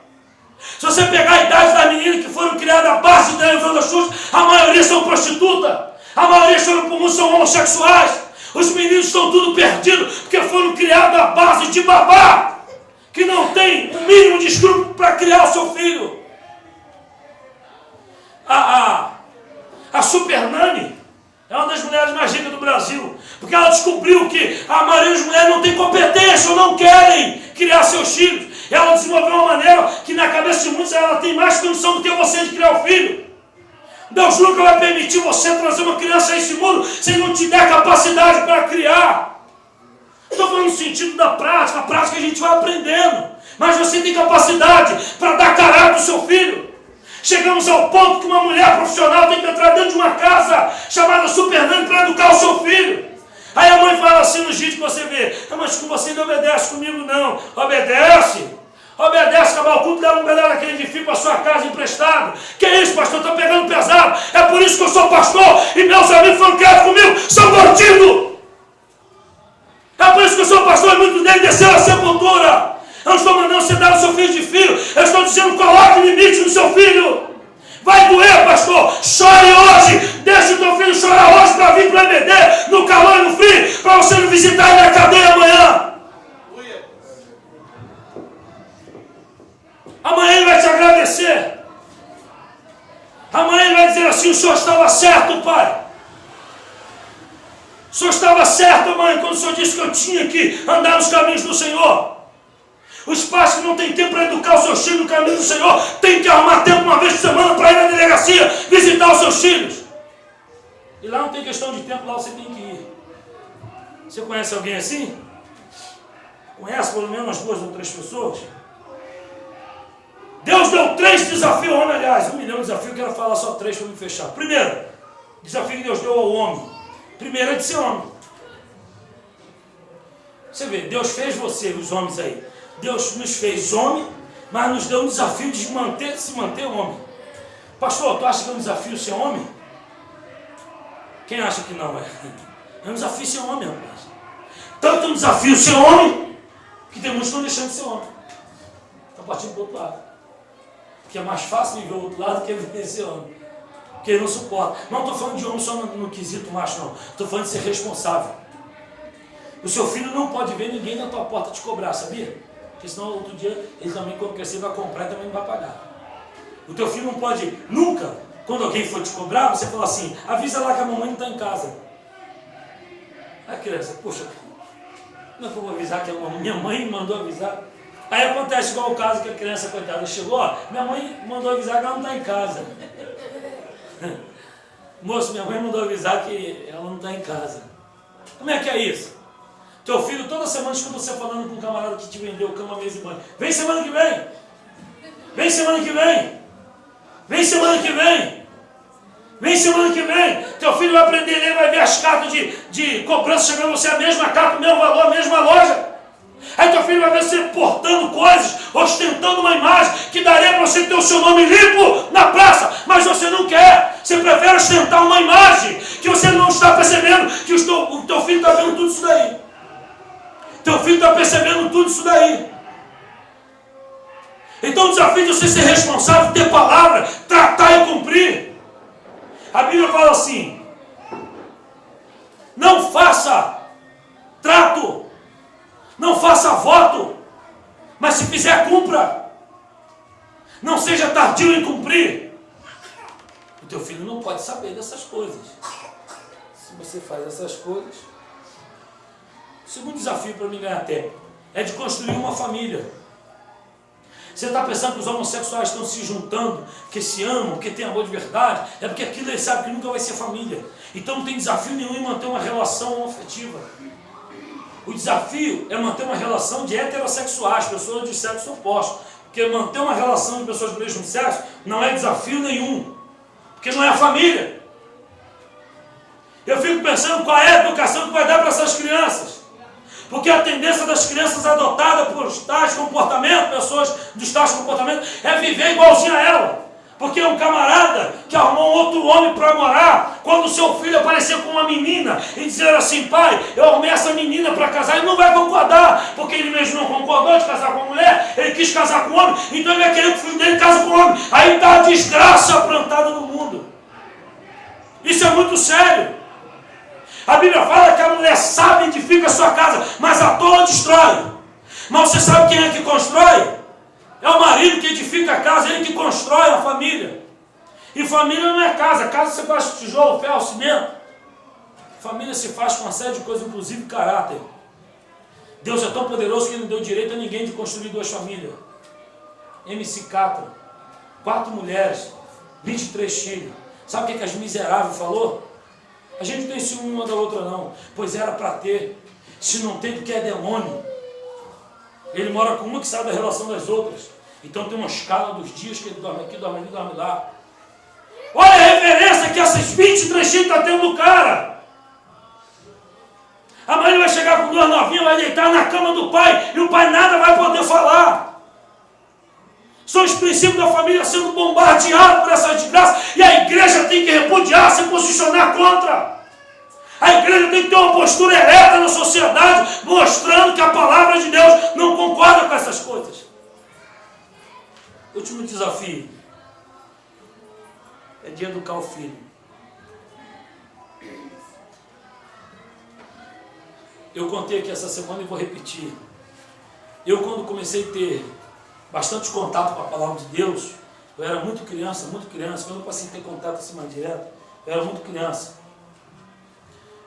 Se você pegar a idade das meninas que foram criadas à base de televisão da Xuxa, a maioria são prostitutas, a maioria são homossexuais, os meninos estão tudo perdidos, porque foram criados à base de babá, que não tem o mínimo de escrúpulo para criar o seu filho. A Super Nani é uma das mulheres mais ricas do Brasil, porque ela descobriu que a maioria das mulheres não tem competência ou não querem criar seus filhos. Ela desenvolveu uma maneira que na cabeça de muitos ela tem mais condição do que você de criar o filho. Deus nunca vai permitir você trazer uma criança a esse mundo se Ele não te der capacidade para criar. Estou falando no sentido da prática, a prática a gente vai aprendendo, mas você tem capacidade para dar caráter ao seu filho. Chegamos ao ponto que uma mulher profissional tem que entrar dentro de uma casa chamada Super Nani para educar o seu filho. Aí a mãe fala assim nos vídeos que você vê: mas com você não obedece, comigo não. Obedece. Obedece, acabar o culto, leva um galera daquele de fio para sua casa emprestado. Que isso, pastor? Está pegando pesado. É por isso que eu sou pastor e meus amigos foram criados comigo são bandidos. É por isso que eu sou pastor e muitos deles desceram a sepultura. Eu não estou mandando você dar o seu filho de filho. Eu estou dizendo: coloque limite no seu filho. Vai doer, pastor. Chore hoje. Deixe o teu filho chorar hoje para vir para o EBD, no calor e no frio, para você não visitar ele na cadeia amanhã. Amanhã ele vai te agradecer. Amanhã ele vai dizer assim: o senhor estava certo, pai. O senhor estava certo, mãe, quando o senhor disse que eu tinha que andar nos caminhos do Senhor. Os pais que não têm tempo para educar os seus filhos no caminho do Senhor têm que arrumar tempo uma vez por semana para ir na delegacia visitar os seus filhos. E lá não tem questão de tempo, lá você tem que ir. Você conhece alguém assim? Conhece pelo menos umas 2 ou 3 pessoas? Deus deu 3 desafios ao homem, aliás, 1 milhão de desafios, eu quero falar só 3 para me fechar. Primeiro, desafio que Deus deu ao homem. Primeiro é de ser homem. Você vê, Deus fez você, os homens aí. Deus nos fez homem, mas nos deu um desafio de se manter homem. Pastor, tu acha que é um desafio ser homem? Quem acha que não é? É um desafio ser homem, rapaz. Tanto é um desafio ser homem, que tem muitos que estão deixando de ser homem. Estão partindo para o outro lado. Porque é mais fácil viver o outro lado do que viver ser homem. Porque ele não suporta. Não estou falando de homem só no quesito macho, não. Estou falando de ser responsável. O seu filho não pode ver ninguém na tua porta te cobrar, sabia? Porque senão outro dia ele também, quando crescer, vai comprar e também não vai pagar. O teu filho não pode nunca, quando alguém for te cobrar, você fala assim: avisa lá que a mamãe não está em casa. Aí a criança: poxa, não é que eu vou avisar que a minha mãe mandou avisar? Aí acontece igual o caso que a criança, coitada, chegou: ó, minha mãe mandou avisar que ela não está em casa. Moço, minha mãe mandou avisar que ela não está em casa. Como é que é isso? Teu filho toda semana escuta você falando com um camarada que te vendeu cama, mesa e banho: vem semana que vem, vem semana que vem, vem semana que vem, vem semana que vem. Teu filho vai aprender a ler, vai ver as cartas de cobrança chegando a você, a mesma carta, o mesmo valor, a mesma loja. Aí teu filho vai ver você portando coisas, ostentando uma imagem que daria para você ter o seu nome limpo na praça, mas você não quer. Você prefere ostentar uma imagem que você não está percebendo que o teu filho está vendo tudo isso daí. Teu filho está percebendo tudo isso daí. Então o desafio de você ser responsável, ter palavra, tratar e cumprir. A Bíblia fala assim: não faça trato, não faça voto, mas se fizer, cumpra. Não seja tardio em cumprir. O teu filho não pode saber dessas coisas. Se você faz essas coisas. O segundo desafio para mim ganhar tempo é de construir uma família. Você está pensando que os homossexuais estão se juntando, que se amam, que tem amor de verdade? É porque aquilo eles sabem que nunca vai ser família. Então não tem desafio nenhum em manter uma relação afetiva. O desafio é manter uma relação de heterossexuais, pessoas de sexo oposto. Porque manter uma relação de pessoas do mesmo sexo não é desafio nenhum. Porque não é a família. Eu fico pensando qual é a educação que vai dar para essas crianças. Porque a tendência das crianças adotadas por tais comportamentos, pessoas dos tais comportamentos, é viver igualzinho a ela. Porque é um camarada que arrumou um outro homem para morar, quando o seu filho aparecer com uma menina e dizer assim: pai, eu arrumei essa menina para casar, ele não vai concordar, porque ele mesmo não concordou de casar com a mulher, ele quis casar com o homem, então ele vai querer que o filho dele case com o homem. Aí está a desgraça plantada no mundo. Isso é muito sério. A Bíblia fala que a mulher sábia edifica a sua casa, mas a tola destrói. Mas você sabe quem é que constrói? É o marido que edifica a casa, ele que constrói a família. E família não é casa. Casa você faz com tijolo, ferro, cimento. Família se faz com uma série de coisas, inclusive caráter. Deus é tão poderoso que ele não deu direito a ninguém de construir 2 famílias. MC Catra, 4 mulheres, 23 filhos. Sabe o que as miseráveis falou? A gente não tem ciúme uma da outra não, pois era para ter. Se não tem, porque é demônio. Ele mora com uma que sabe da relação das outras. Então tem uma escala dos dias que ele dorme aqui, dorme ali, dorme lá. Olha a referência que essas 23 filhos estão tendo do cara. Amanhã ele vai chegar com 2 novinhas, vai deitar na cama do pai, e o pai nada vai poder falar. São os princípios da família sendo bombardeados por essa desgraça, e a igreja tem que repudiar, se posicionar contra. A igreja tem que ter uma postura ereta na sociedade, mostrando que a palavra de Deus não concorda com essas coisas. Último desafio é de educar o filho. Eu contei aqui essa semana e vou repetir. Eu, quando comecei a ter bastante contato com a palavra de Deus, eu era muito criança, quando eu passei a ter contato assim mais direto, eu era muito criança.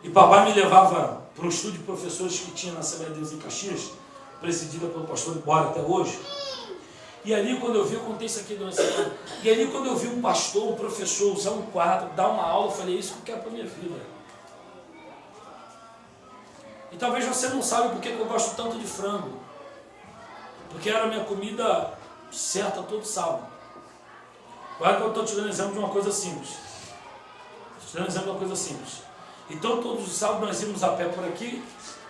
E papai me levava para um estúdio de professores que tinha na Assembleia de Deus em Caxias, presidida pelo pastor Ibora até hoje. E ali quando eu vi, eu contei isso aqui durante a semana, e ali quando eu vi um pastor, um professor usar um quadro, dar uma aula, eu falei: isso que eu quero para a minha vida. E talvez você não saiba por que eu gosto tanto de frango. Porque era a minha comida certa todo sábado. Agora que eu estou te dando exemplo de uma coisa simples. Então todos os sábados nós íamos a pé por aqui,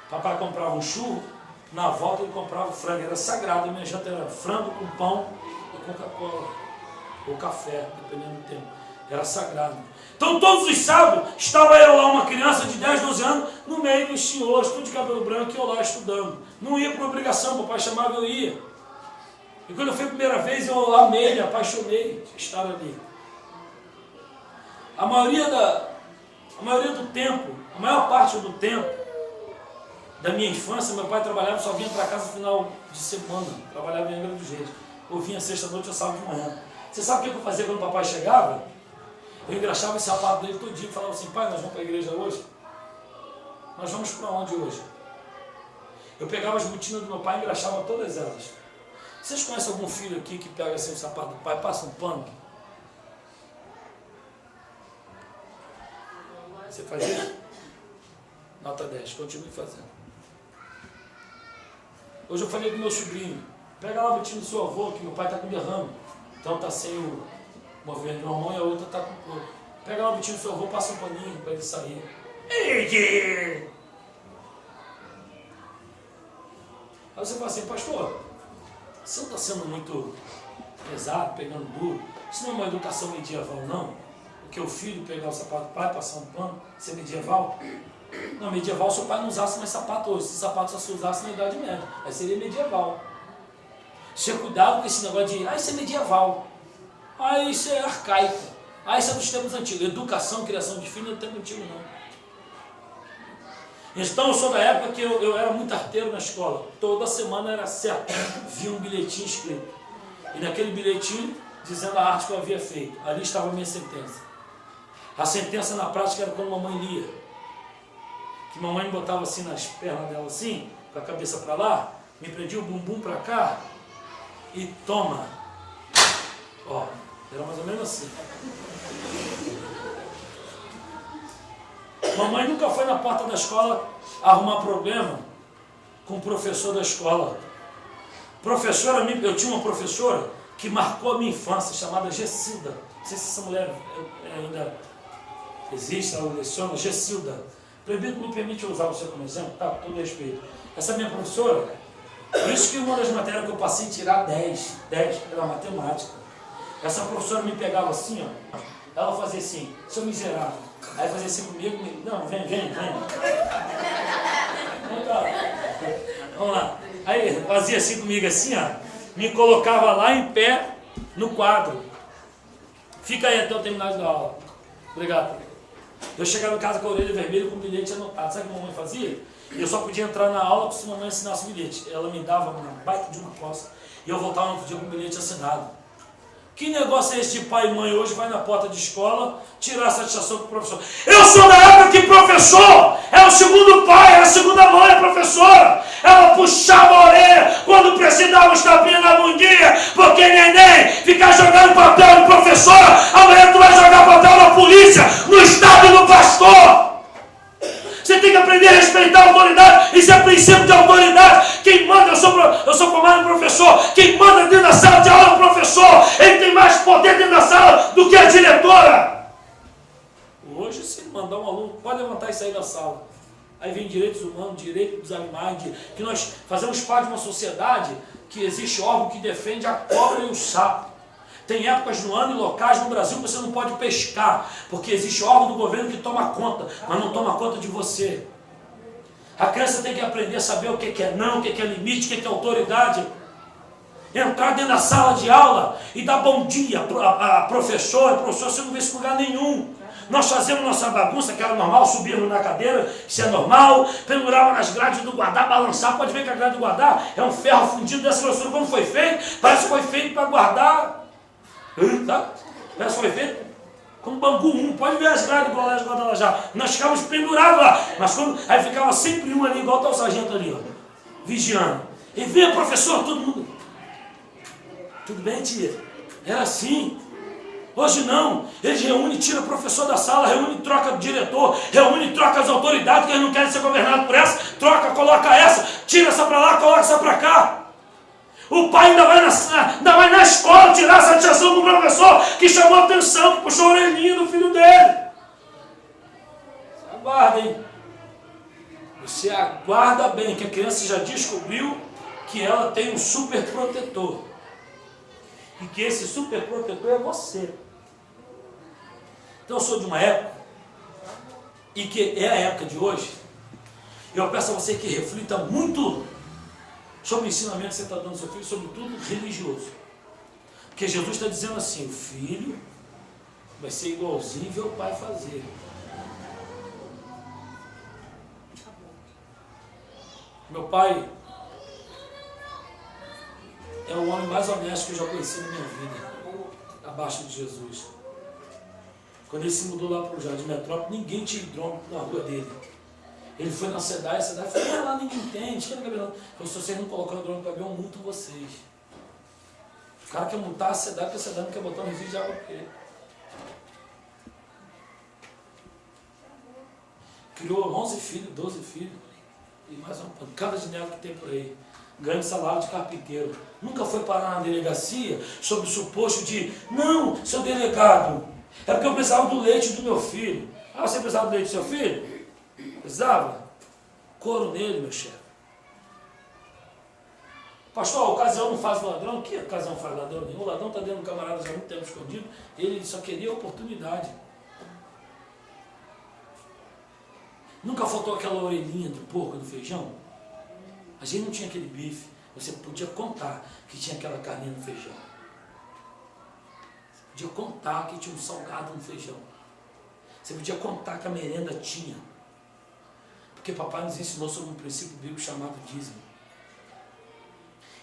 papai comprava um churro, na volta ele comprava frango, era sagrado, a minha janta era frango com pão e Coca-Cola, ou café, dependendo do tempo, era sagrado. Então todos os sábados estava eu lá, uma criança de 10, 12 anos, no meio dos senhores, tudo de cabelo branco, e eu lá estudando. Não ia por obrigação, papai chamava, eu ia. E quando eu fui a primeira vez, eu amei, me apaixonei de estar ali. A maior parte do tempo da minha infância, meu pai trabalhava, só vinha para casa no final de semana, trabalhava em Angra dos Reis. Eu vinha sexta-noite ou sábado de manhã. Você sabe o que eu fazia quando o papai chegava? Eu engraxava esse sapato dele todo dia e falava assim: pai, nós vamos para a igreja hoje? Nós vamos para onde hoje? Eu pegava as botinas do meu pai e engraxava todas elas. Vocês conhecem algum filho aqui que pega assim o sapato do pai, passa um pano? Você faz isso? Nota 10, continue fazendo. Hoje eu falei com meu sobrinho: pega lá a botina do seu avô, que meu pai está com derrame. Então está sem o movimento de uma mão e a outra está com o corpo. Pega lá a botina do seu avô, passa um paninho para ele sair. Aí você fala assim, pastor, você não está sendo muito pesado, pegando duro? Isso não é uma educação medieval, não? Porque o filho pegar o sapato do pai, passar um pano, ser medieval? Não, medieval, seu pai não usasse mais sapato hoje. Se sapato só se usasse na Idade Média, aí seria medieval. Você cuidado com esse negócio de, isso é medieval. Isso é arcaico. Isso é dos tempos antigos. Educação, criação de filho não é do tempo antigo, não. Então eu sou da época que eu era muito arteiro na escola. Toda semana era certo. Via um bilhetinho escrito. E naquele bilhetinho, dizendo a arte que eu havia feito. Ali estava a minha sentença. A sentença na prática era quando mamãe lia. Que mamãe me botava assim nas pernas dela assim, com a cabeça para lá, me prendia o bumbum para cá e toma. Era mais ou menos assim. Mamãe nunca foi na porta da escola arrumar problema com o professor da escola. Eu tinha uma professora que marcou a minha infância, chamada Gessilda. Não sei se essa mulher ainda existe, ela leciona, Gessilda. Proibido me permite usar você como exemplo, tá? Com todo respeito. Essa minha professora, por isso que uma das matérias que eu passei a tirar 10 pela matemática. Essa professora me pegava assim, ela fazia assim, seu miserável. Aí fazia assim comigo, não, vem. Vamos lá. Aí fazia assim comigo, assim, me colocava lá em pé no quadro. Fica aí até eu terminar de dar aula. Obrigado. Eu chegava em casa com a orelha vermelha com o bilhete anotado. Sabe o que a mamãe fazia? Eu só podia entrar na aula se a mamãe assinasse o bilhete. Ela me dava uma baita de uma costa e eu voltava no outro dia com o bilhete assinado. Que negócio é esse de pai e mãe hoje vai na porta de escola tirar a satisfação do professor? Eu sou da época que professor é o segundo pai, é a segunda mãe, a professora. Ela puxava a orelha quando precisava os tapinhas na bundinha, porque neném ficar jogando papel no professor, amanhã tu vai jogar papel na polícia, no estado e no pastor. Você tem que aprender a respeitar a autoridade. Isso é princípio de autoridade. Quem manda, eu sou comando professor. Quem manda dentro da sala de aula é o professor. Ele tem mais poder dentro da sala do que a diretora. Hoje, se ele mandar um aluno, pode levantar e sair da sala. Aí vem direitos humanos, direito dos animais, que nós fazemos parte de uma sociedade que existe órgão que defende a cobra e o sapo. Tem épocas no ano e locais no Brasil que você não pode pescar, porque existe órgão do governo que toma conta, mas não toma conta de você. A criança tem que aprender a saber o que é não, o que é limite, o que é autoridade. Entrar dentro da sala de aula e dar bom dia a professor, você não vê isso em lugar nenhum. Nós fazemos nossa bagunça, que era normal, subirmos na cadeira, isso é normal, pendurava nas grades do guardar, balançar, pode ver que a grade do guardar é um ferro fundido dessa grossura. Como foi feito? Parece que foi feito para guardar. Tá? Parece que foi feito como Bangu 1, pode ver as grades igual lá de Guadalajara. Nós ficávamos pendurados lá, mas aí ficava sempre um ali, igual está o sargento ali, vigiando. E vinha professor, todo mundo. Tudo bem, tia? Era assim. Hoje não. Eles reúnem, tira o professor da sala, reúne, troca o diretor, reúne, troca as autoridades, que eles não querem ser governados por essa, troca, coloca essa, tira essa para lá, coloca essa para cá. O pai ainda vai na escola tirar a satisfação do professor que chamou a atenção, que puxou a orelhinha do filho dele. Você aguarda, hein? Você aguarda bem, que a criança já descobriu que ela tem um super protetor. E que esse super protetor é você. Então eu sou de uma época, e que é a época de hoje, eu peço a você que reflita muito sobre o ensinamento que você está dando ao seu filho, sobretudo religioso. Porque Jesus está dizendo assim, o filho vai ser igualzinho ver o pai fazer. Meu pai é o homem mais honesto que eu já conheci na minha vida, abaixo de Jesus. Quando ele se mudou lá para o Jardim Metrópole, ninguém tinha hidrômetro na rua dele. Ele foi na SEDAI, a SEDAI falou, lá ninguém entende, falou, se vocês não colocarem hidrômetro para ver, eu multo vocês. O cara quer multar a SEDAI, porque a SEDAI não quer botar um resíduo de água para ele. Criou 11 filhos, 12 filhos, e mais uma pancada de neto que tem por aí. Ganha salário de carpinteiro. Nunca foi parar na delegacia sob o suposto de, não, seu delegado, é porque eu precisava do leite do meu filho. Ah, você precisava do leite do seu filho? Precisava? Couro nele, meu chefe. Pastor, a ocasião não faz ladrão. Que ocasião faz ladrão nenhum? O ladrão está dentro do camarada já há muito tempo escondido. Ele só queria oportunidade. Nunca faltou aquela orelhinha do porco do feijão? A gente não tinha aquele bife. Você podia contar que tinha aquela carninha no feijão. Você podia contar que tinha um salgado no feijão. Você podia contar que a merenda tinha. Porque papai nos ensinou sobre um princípio bíblico chamado dízimo.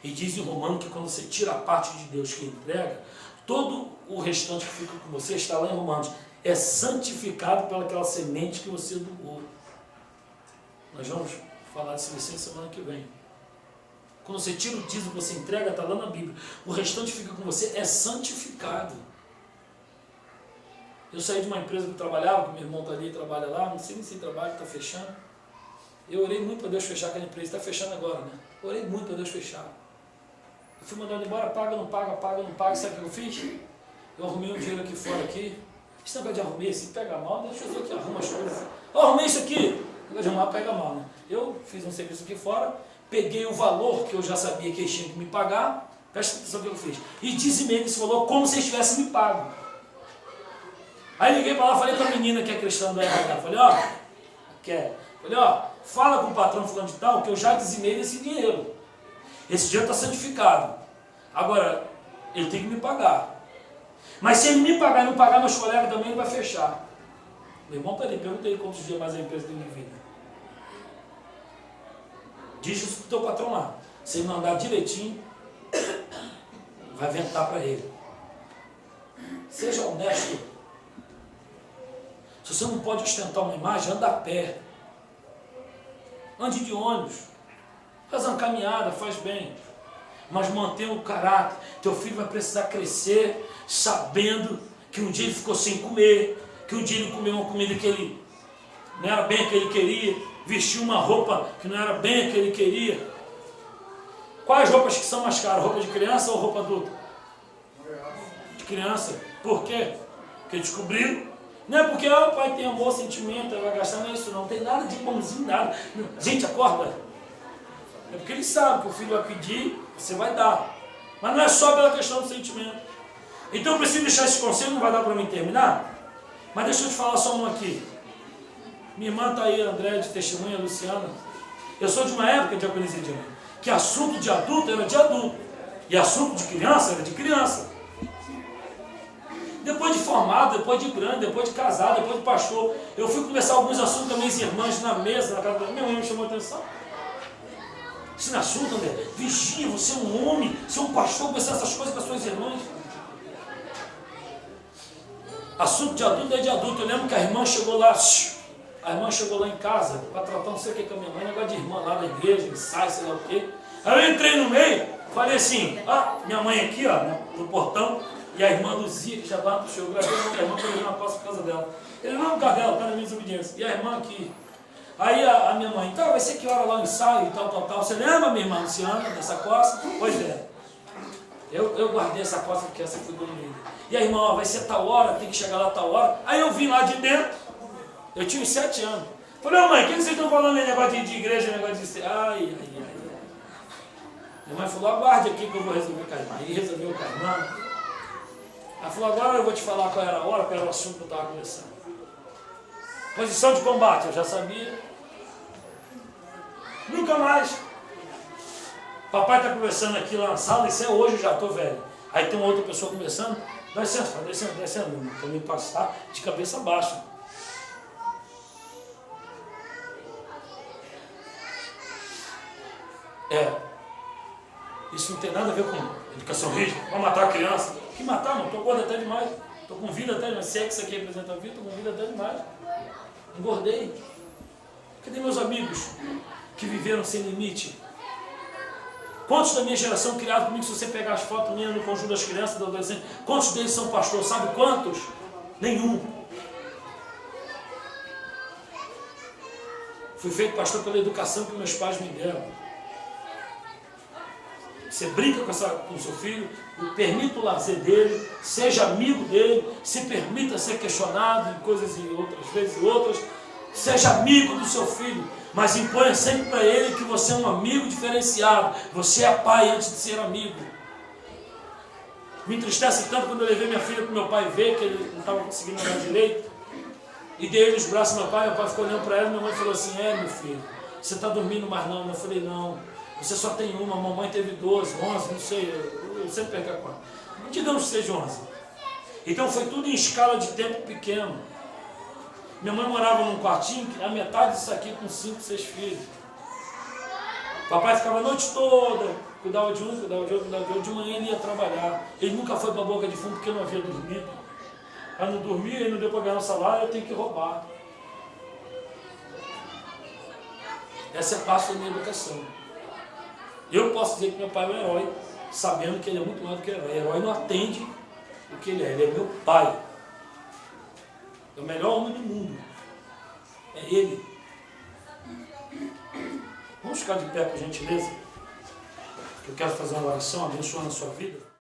E diz em Romano que quando você tira a parte de Deus que entrega, todo o restante que fica com você, está lá em Romanos, é santificado pelaquela semente que você doou. Nós vamos falar desse versículo semana que vem. Quando você tira o dízimo que você entrega, está lá na Bíblia. O restante que fica com você é santificado. Eu saí de uma empresa que eu trabalhava, que meu irmão está ali e trabalha lá, não sei nem se trabalha, está fechando. Eu orei muito para Deus fechar aquela empresa, está fechando agora, né? Orei muito para Deus fechar. Eu fui mandando embora, paga, não paga, paga, não paga. Sabe o que eu fiz? Eu arrumei um dinheiro aqui fora aqui. Esse negócio de arrumei, se pega mal, deixa eu ver que arruma as coisas. Eu arrumei isso aqui. O negócio de arrumar pega mal, né? Eu fiz um serviço aqui fora, peguei o valor que eu já sabia que eles tinham que me pagar, presta atenção no que eu fiz, e dizimei esse valor como se eles tivessem me pago. Aí liguei para lá, falei para a menina que é cristã do RH, falei, fala com o patrão fulano de tal que eu já dizimei desse dinheiro. Esse dinheiro está santificado. Agora, ele tem que me pagar. Mas se ele me pagar e não pagar meus colegas também, ele vai fechar. Meu irmão está ali, perguntei quantos dias mais a empresa tem de vida. Diz isso para o teu patrão lá. Se ele não andar direitinho, vai ventar para ele. Seja honesto. Se você não pode ostentar uma imagem, anda a pé. Ande de ônibus. Faz uma caminhada, faz bem. Mas mantenha o caráter. Teu filho vai precisar crescer sabendo que um dia ele ficou sem comer, que um dia ele comeu uma comida que ele não era bem a que ele queria, vestiu uma roupa que não era bem a que ele queria. Quais roupas que são mais caras? Roupa de criança ou roupa adulta? De criança. Por quê? Porque descobriram. Não é porque o pai tem amor, sentimento, vai gastar, não é isso não. Não tem nada de bonzinho, nada. Gente, acorda. É porque ele sabe que o filho vai pedir, você vai dar. Mas não é só pela questão do sentimento. Então eu preciso deixar esse conselho, não vai dar para mim terminar? Mas deixa eu te falar só um aqui. Minha irmã está aí, André, de testemunha, Luciana. Eu sou de uma época, diaconisa Edilene, que assunto de adulto era de adulto. E assunto de criança era de criança. Depois de formado, depois de grande, depois de casado, depois de pastor, eu fui conversar alguns assuntos com minhas irmãs na mesa, na casa da minha mãe, me chamou a atenção. Esse não é assunto, André. Vigia, você é um homem, você é um pastor, conversar essas coisas com as suas irmãs. Assunto de adulto é de adulto. Eu lembro que a irmã chegou lá em casa para tratar não sei o que com a minha mãe, negócio de irmã lá da igreja, ensaio, sei lá o quê. Aí eu entrei no meio, falei assim, minha mãe aqui, ó, no portão, e a irmã Luzia, que já lá puxou, eu gravei a irmã para levar uma costa por causa dela. Ele não, por causa dela, tá na minha desobediência. E a irmã aqui. Aí a minha mãe, então vai ser que hora lá o ensaio e tal. Você lembra, minha irmã Luciana, dessa costa? Pois é. Eu guardei essa costa porque essa foi dormida. E a irmã, vai ser tal hora, tem que chegar lá tal hora. Aí eu vim lá de dentro, eu tinha uns 7 anos. Falei, mãe, o que vocês estão falando aí, negócio de igreja, negócio de... Ai. Minha mãe falou, aguarde aqui que eu vou resolver com a irmã. Aí resolveu com a irmã. Ela falou, agora eu vou te falar qual era a hora, qual era o assunto que eu estava conversando. Posição de combate, eu já sabia. Nunca mais. Papai está conversando aqui lá na sala, isso é hoje, eu já estou velho. Aí tem uma outra pessoa conversando, dá licença, para me passar de cabeça baixa. Isso não tem nada a ver com educação rígida, vai matar a criança. Que matar, não, estou gordo até demais, estou com vida até demais. Se é que isso aqui representa a vida, estou com vida até demais. Engordei. Cadê meus amigos que viveram sem limite? Quantos da minha geração criados comigo, se você pegar as fotos minhas no conjunto das crianças, dos adolescentes, quantos deles são pastores? Sabe quantos? Nenhum. Fui feito pastor pela educação que meus pais me deram. Você brinca com o seu filho, permita o lazer dele, seja amigo dele, se permita ser questionado em coisas e outras vezes e outras. Seja amigo do seu filho, mas imponha sempre para ele que você é um amigo diferenciado. Você é pai antes de ser amigo. Me entristece tanto quando eu levei minha filha para o meu pai ver que ele não estava conseguindo andar direito. E dei ele os braços do meu pai ficou olhando para ela e minha mãe falou assim, meu filho, você está dormindo mais não? Eu falei, não, você só tem uma, a mamãe teve 12, 11, não sei, eu sempre perco a conta. Digamos que seja 11. Então foi tudo em escala de tempo pequeno. Minha mãe morava num quartinho, a metade disso aqui com 5, 6 filhos. Papai ficava a noite toda, cuidava de um, cuidava de outro, cuidava de outro. De manhã ele ia trabalhar. Ele nunca foi para a boca de fundo porque não havia dormido. Aí não dormia, ele não deu para ganhar um salário, eu tenho que roubar. Essa é parte da minha educação. Eu posso dizer que meu pai é um herói, sabendo que ele é muito mais do que herói. O herói não atende o que ele é meu pai. É o melhor homem do mundo. É ele. Vamos ficar de pé, por gentileza? Eu quero fazer uma oração abençoando a sua vida.